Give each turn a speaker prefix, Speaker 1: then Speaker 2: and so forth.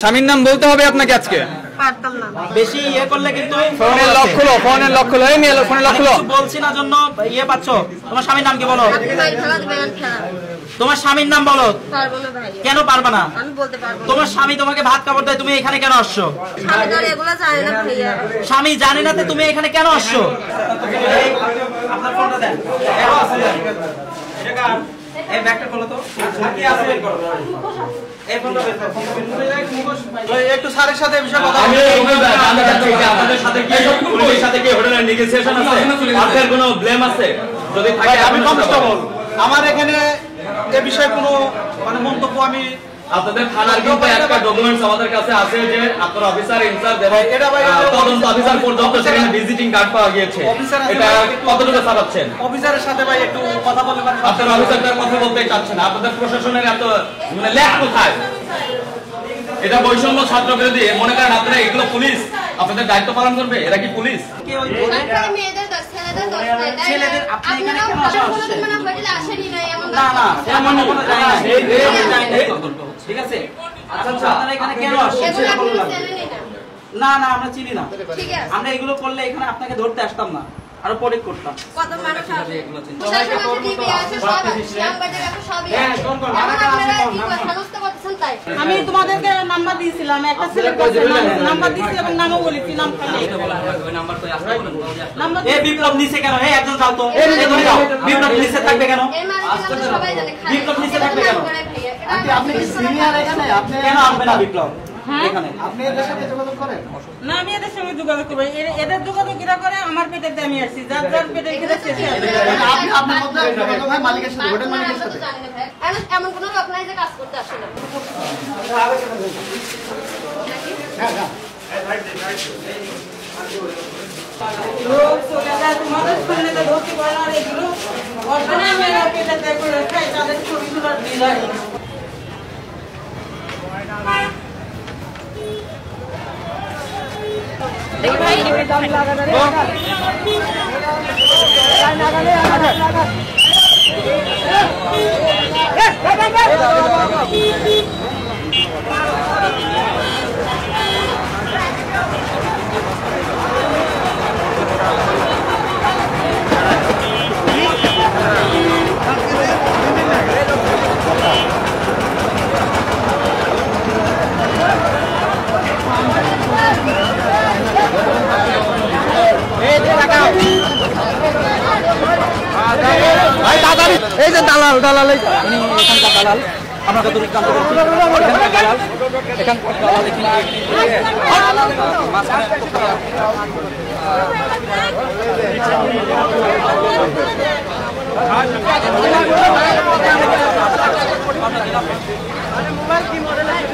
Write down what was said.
Speaker 1: স্বামীর নাম বলতে হবে আপনাকে আজকে।
Speaker 2: বেশি ইয়ে করলে কিন্তু
Speaker 1: ফোনের লক খোলো, ফোনের লক খোলো, এই নিয়ে এলো ফোনের লক খোলো।
Speaker 2: বলছি না জন্য ইয়ে পাচ্ছ। তোমার স্বামীর নাম কি বলো? তোমার স্বামীর নাম বলো। কেন পারবে না? তোমার স্বামী তোমাকে ভাত কাপড় দেয়, তুমি এখানে কেন আসছো? স্বামী জানে না তুমি এখানে কেন আসছো? আপনার ফোনটা দেন। এই ব্যাগটা খোলো তো। কি আছে বের করো। এই ফোনটা বের করো। একটু স্যারের সাথে বিষয় কথা
Speaker 3: আমি আপনাদের সাথে কি পুলিশের সাথে কি হোটেলে নেগোসিয়েশন আছে? আপনাদের কোনো ব্লেম আছে? যদি থাকে
Speaker 2: আমি কনস্টেবল, আমার এখানে এই বিষয়ে কোনো মানে মন্তব্য আমি
Speaker 3: আপনাদের থানার কিন্তু একটা ডকুমেন্টস আমাদের কাছে আছে যে আপনার অফিসার ইনচার্জ এবং তদন্ত অফিসার পর্যন্ত সেখানে ভিজিটিং কার্ড পাওয়া গিয়েছে। এটা কতটুকু চালাচ্ছেন?
Speaker 2: অফিসারের সাথে ভাই একটু কথা বলতে পারেন?
Speaker 3: আপনার অফিসারটার কথা বলতে চাচ্ছেন না। আপনাদের প্রশাসনের এত মানে ল্যাক কোথায়? এটা বৈষম্য ছাত্র বিরোধী। মনে করেন আপনারা এগুলো পুলিশ আপনাদের দায়িত্ব পালন করবে? এরা কি পুলিশ?
Speaker 2: ছেলেদের আপনি এখানে কেন আসছেন? না না এমন কোনো জায়গা নাই। ঠিক আছে, আচ্ছা আপনারা এখানে কেন আসছেন? না না আমরা চিনি না। আমরা এগুলো করলে এখানে আপনাকে ধরতে আসতাম না, আরো পরে করতাম।
Speaker 4: আমি তোমাদেরকে নাম্বার দিয়েছিলাম, একটা সিলেক্ট করছি, নাম্বার দিয়েছি এবং নামও বলেছি, নাম খালি
Speaker 2: এই বিপ্লব নিচে কেন? এই একজন যাও তো, এই ধরে যাও। বিপ্লব নিচে থাকবে কেন? বিপ্লব নিচে থাকবে কেন?
Speaker 5: আপনি কি সিনিয়র এখানে? আপনি
Speaker 2: কেন আসবে না বিপ্লব এখানে?
Speaker 5: আপনি এদের সাথে যোগাযোগ করেন?
Speaker 4: না, আমি এদের সঙ্গে যোগাযোগ করবো। এদের যোগাযোগ কিরা করে? আমার পেটের দিয়ে আমি আসছি, যার যার পেটের খেতে শেষে আসবে।
Speaker 5: আপনি আপনার মধ্যে যোগাযোগ হয় মালিকের সাথে, হোটেল মালিকের সাথে?
Speaker 6: এমন কোনো লোক নাই যে কাজ করতে আসে না।
Speaker 4: লোক চলে যায়, তোমাদের সামনে তো ধরতে পারে না। এগুলো অর্জনে মেয়েরা পেটের দিয়ে করে খায়, তাদের ছবিগুলো ডিজাইন
Speaker 1: এই যে দালাল, দালাল এখানকার দালাল, আমরা কত জানতে পারছি এখানকার দালাল, এখানকার দালাল মোবাইল কি মডেল আছে?